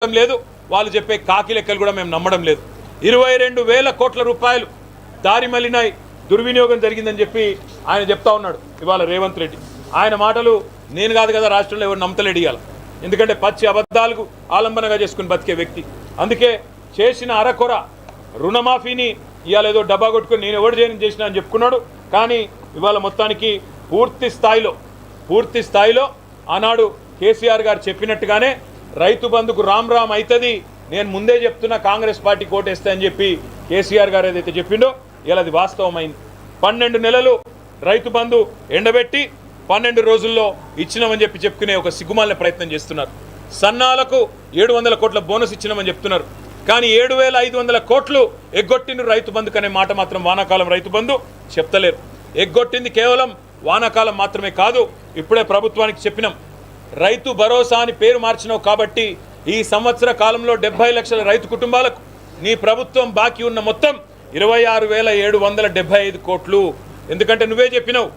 లేదు వాళ్ళు చెప్పే కాకి లెక్కలు కూడా మేము నమ్మడం లేదు 22,000 కోట్ల రూపాయలు దారి మళ్ళినాయి దుర్వినియోగం జరిగిందని చెప్పి ఆయన చెప్తా ఉన్నాడు ఇవాళ రేవంత్ రెడ్డి ఆయన మాటలు నేను కాదు కదా రాష్ట్రంలో ఎవరు నమ్మతలేడు ఇయాల ఎందుకంటే పచ్చి అబద్ధాలకు ఆలంబనగా చేసుకుని బతికే వ్యక్తి అందుకే చేసిన అరకొర రుణమాఫీని ఇవాళ ఏదో డబ్బా కొట్టుకుని నేను ఎవరు చేసిన అని చెప్పుకున్నాడు కానీ ఇవాళ మొత్తానికి పూర్తి స్థాయిలో ఆనాడు కేసీఆర్ గారు చెప్పినట్టుగానే రైతు బంధుకు రామ్ రామ్ అవుతుంది నేను ముందే చెప్తున్నా కాంగ్రెస్ పార్టీ కోటేస్తా అని చెప్పి కేసీఆర్ గారు ఏదైతే చెప్పిండో ఇలా అది వాస్తవమైంది 12 నెలలు రైతు బంధు ఎండబెట్టి 12 రోజుల్లో ఇచ్చినామని చెప్పి చెప్పుకునే ఒక సిగ్గుమాలిన ప్రయత్నం చేస్తున్నారు సన్నాలకు 700 కోట్ల బోనస్ ఇచ్చినామని చెప్తున్నారు కానీ 7,500 కోట్లు ఎగ్గొట్టిన రైతు బంధు అనే మాట మాత్రం వానాకాలం రైతు బంధు చెప్తలేరు ఎగ్గొట్టింది కేవలం వానాకాలం మాత్రమే కాదు ఇప్పుడే ప్రభుత్వానికి చెప్పినాం రైతు భరోసా అని పేరు మార్చినావు కాబట్టి ఈ సంవత్సర కాలంలో 70 లక్షల రైతు కుటుంబాలకు నీ ప్రభుత్వం బాకీ ఉన్న మొత్తం 26,775 కోట్లు ఎందుకంటే నువ్వే చెప్పినావు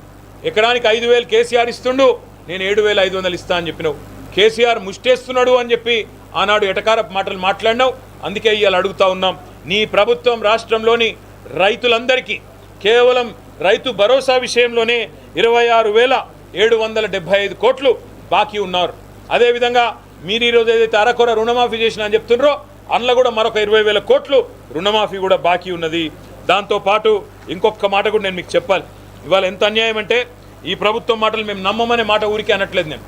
ఎకరానికి 5,000 కేసీఆర్ ఇస్తుండు నేను 7,500 ఇస్తా అని చెప్పినావు కేసీఆర్ ముష్టేస్తున్నాడు అని చెప్పి ఆనాడు ఎటకారపు మాటలు మాట్లాడినావు అందుకే ఇవాళ అడుగుతా ఉన్నాం నీ ప్రభుత్వం రాష్ట్రంలోని రైతులందరికీ కేవలం రైతు భరోసా విషయంలోనే 26,775 కోట్లు బాకీ ఉన్నారు అదేవిధంగా మీరు ఈరోజు ఏదైతే అరకొర రుణమాఫీ చేసినా అని చెప్తున్నారో అందులో కూడా మరొక 20,000 కోట్లు రుణమాఫీ కూడా బాకీ ఉన్నది దాంతోపాటు ఇంకొక మాట కూడా నేను మీకు చెప్పాలి ఇవాళ ఎంత అన్యాయం అంటే ఈ ప్రభుత్వం మాటలు మేము నమ్మమనే మాట ఊరికే అనట్లేదు నేను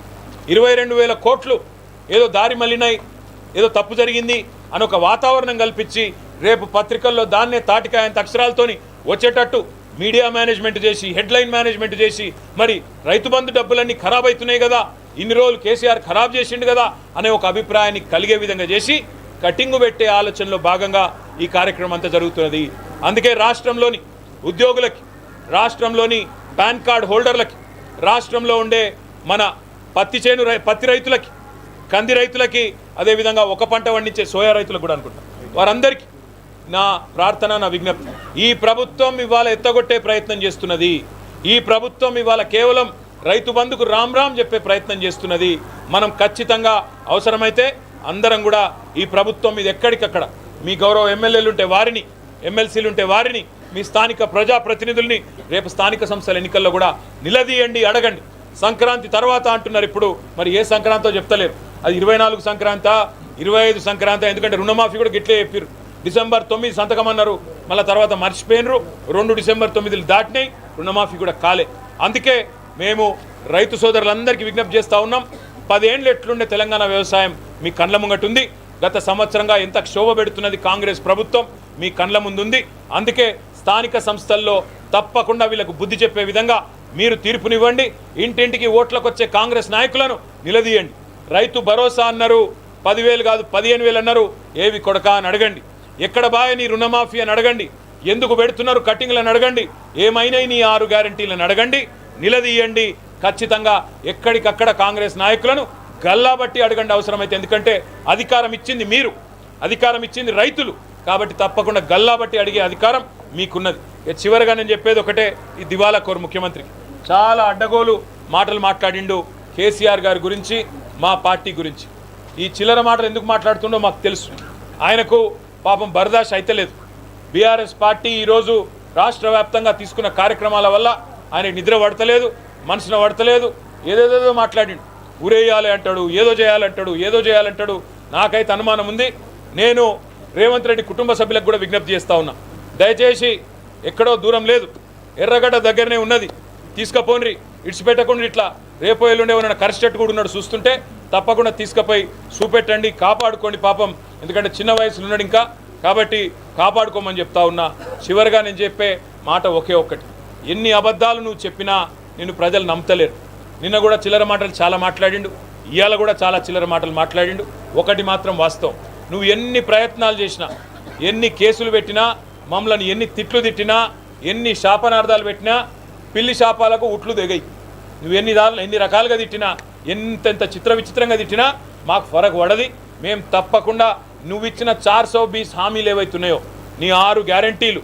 22,000 కోట్లు ఏదో దారి మళ్ళినాయి ఏదో తప్పు జరిగింది అని ఒక వాతావరణం కల్పించి రేపు పత్రికల్లో దాన్నే తాటికాయంత అక్షరాలతోని వచ్చేటట్టు మీడియా మేనేజ్మెంట్ చేసి హెడ్లైన్ మేనేజ్మెంట్ చేసి మరి రైతు బంధు డబ్బులన్నీ ఖరాబ్ అవుతున్నాయి కదా ఇన్ని రోజులు కేసీఆర్ ఖరాబ్ చేసిండు కదా అనే ఒక అభిప్రాయాన్ని కలిగే విధంగా చేసి కటింగు పెట్టే ఆలోచనలో భాగంగా ఈ కార్యక్రమం అంతా జరుగుతున్నది అందుకే రాష్ట్రంలోని ఉద్యోగులకి రాష్ట్రంలోని పాన్ కార్డ్ హోల్డర్లకి రాష్ట్రంలో ఉండే మన పత్తి రైతులకి కంది రైతులకి అదేవిధంగా ఒక పంట పండించే సోయా రైతులకు కూడా అనుకుంటాం వారందరికీ నా ప్రార్థన నా విజ్ఞప్తి ఈ ప్రభుత్వం ఇవాళ ఎత్తగొట్టే ప్రయత్నం చేస్తున్నది ఈ ప్రభుత్వం ఇవాళ కేవలం రైతు బంధుకు రామ్ రామ్ చెప్పే ప్రయత్నం చేస్తున్నది మనం ఖచ్చితంగా అవసరమైతే అందరం కూడా ఈ ప్రభుత్వం మీద ఎక్కడికక్కడ మీ గౌరవ ఎమ్మెల్యేలు ఉంటే వారిని ఎమ్మెల్సీలు ఉంటే వారిని మీ స్థానిక ప్రజాప్రతినిధుల్ని రేపు స్థానిక సంస్థల ఎన్నికల్లో కూడా నిలదీయండి అడగండి సంక్రాంతి తర్వాత అంటున్నారు ఇప్పుడు మరి ఏ సంక్రాంతో చెప్తలేరు అది 24 సంక్రాంత 25 సంక్రాంతి ఎందుకంటే రుణమాఫీ కూడా గిట్లే చెప్పారు డిసెంబర్ 9 సంతకం అన్నారు మళ్ళీ తర్వాత మర్చిపోయినరు 2 డిసెంబర్ 9 దాటినాయి రుణమాఫీ కూడా కాలే అందుకే మేము రైతు సోదరులందరికీ విజ్ఞప్తి చేస్తూ ఉన్నాం 10 ఏళ్ళు ఎట్లుండే తెలంగాణ వ్యవసాయం మీ కండ్ల ముంగటుంది గత సంవత్సరంగా ఎంత క్షోభ పెడుతున్నది కాంగ్రెస్ ప్రభుత్వం మీ కండ్ల ముందుంది అందుకే స్థానిక సంస్థల్లో తప్పకుండా వీళ్ళకు బుద్ధి చెప్పే విధంగా మీరు తీర్పునివ్వండి ఇంటింటికి ఓట్లకు వచ్చే కాంగ్రెస్ నాయకులను నిలదీయండి రైతు భరోసా అన్నారు 10,000 కాదు 15,000 అన్నారు ఏవి కొడక అని అడగండి ఎక్కడ బాయ్ నీ రుణమాఫీ అని అడగండి ఎందుకు పెడుతున్నారు కట్టింగ్లను అడగండి ఏమైనా నీ 6 గ్యారంటీలను అడగండి నిలదీయండి ఖచ్చితంగా ఎక్కడికక్కడ కాంగ్రెస్ నాయకులను గల్లాబట్టి అడగండి అవసరమైతే ఎందుకంటే అధికారం ఇచ్చింది మీరు అధికారం ఇచ్చింది రైతులు కాబట్టి తప్పకుండా గల్లాబట్టి అడిగే అధికారం మీకున్నది చివరిగా నేను చెప్పేది ఒకటే ఈ దివాలా కోరు ముఖ్యమంత్రికి చాలా అడ్డగోలు మాటలు మాట్లాడిండు కేసీఆర్ గారి గురించి మా పార్టీ గురించి ఈ చిల్లర మాటలు ఎందుకు మాట్లాడుతుండో మాకు తెలుసు ఆయనకు పాపం బర్దాష్ అయితలేదు బీఆర్ఎస్ పార్టీ ఈరోజు రాష్ట్ర వ్యాప్తంగా తీసుకున్న కార్యక్రమాల వల్ల ఆయన నిద్ర పడతలేదు మనసున పడతలేదు ఏదేదో మాట్లాడిండు ఊరేయాలి అంటాడు ఏదో చేయాలంటాడు నాకైతే అనుమానం ఉంది నేను రేవంత్ రెడ్డి కుటుంబ సభ్యులకు కూడా విజ్ఞప్తి చేస్తూ ఉన్నా దయచేసి ఎక్కడో దూరం లేదు ఎర్రగడ్డ దగ్గరనే ఉన్నది తీసుకుపోండి ఇడిచిపెట్టకుండా ఇట్లా రేపో ఎల్లుండే ఉన్న కరిస్టెట్ కూడా ఉన్నాడు చూస్తుంటే తప్పకుండా తీసుకుపోయి చూపెట్టండి కాపాడుకోండి పాపం ఎందుకంటే చిన్న వయసులో ఉన్నాడు ఇంకా కాబట్టి కాపాడుకోమని చెప్తా ఉన్నా చివరిగా నేను చెప్పే మాట ఒకే ఒక్కటి ఎన్ని అబద్ధాలు నువ్వు చెప్పినా నిన్ను ప్రజలు నమ్మతలేరు నిన్న కూడా చిల్లర మాటలు చాలా మాట్లాడిండు ఇవాళ కూడా చాలా చిల్లర మాటలు మాట్లాడిండు ఒకటి మాత్రం వాస్తవం నువ్వు ఎన్ని ప్రయత్నాలు చేసినా ఎన్ని కేసులు పెట్టినా మమ్మల్ని ఎన్ని తిట్లు తిట్టినా ఎన్ని శాపనార్థాలు పెట్టినా పిల్లి శాపాలకు ఉట్లు దిగాయి నువ్వు ఎన్ని రకాలుగా తిట్టినా ఎంతెంత విచిత్రంగా తిట్టినా మాకు ఫరక్ పడది మేము తప్పకుండా నువ్వు ఇచ్చిన 420 హామీలు ఏవైతున్నాయో నీ 6 గ్యారంటీలు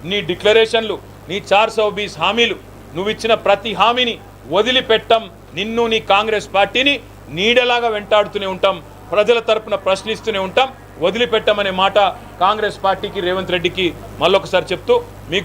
నీ డిక్లరేషన్లు నీ 420 హామీలు నువ్వు ఇచ్చిన ప్రతి హామీని వదిలిపెట్టం నిన్ను నీ కాంగ్రెస్ పార్టీని నీడలాగా వెంటాడుతూనే ఉంటాం ప్రజల తరపున ప్రశ్నిస్తూనే ఉంటాం, వదిలిపెట్టమనే మాట కాంగ్రెస్ పార్టీకి, రేవంత్ రెడ్డికి మళ్ళొకసారి చెప్తూ మీకు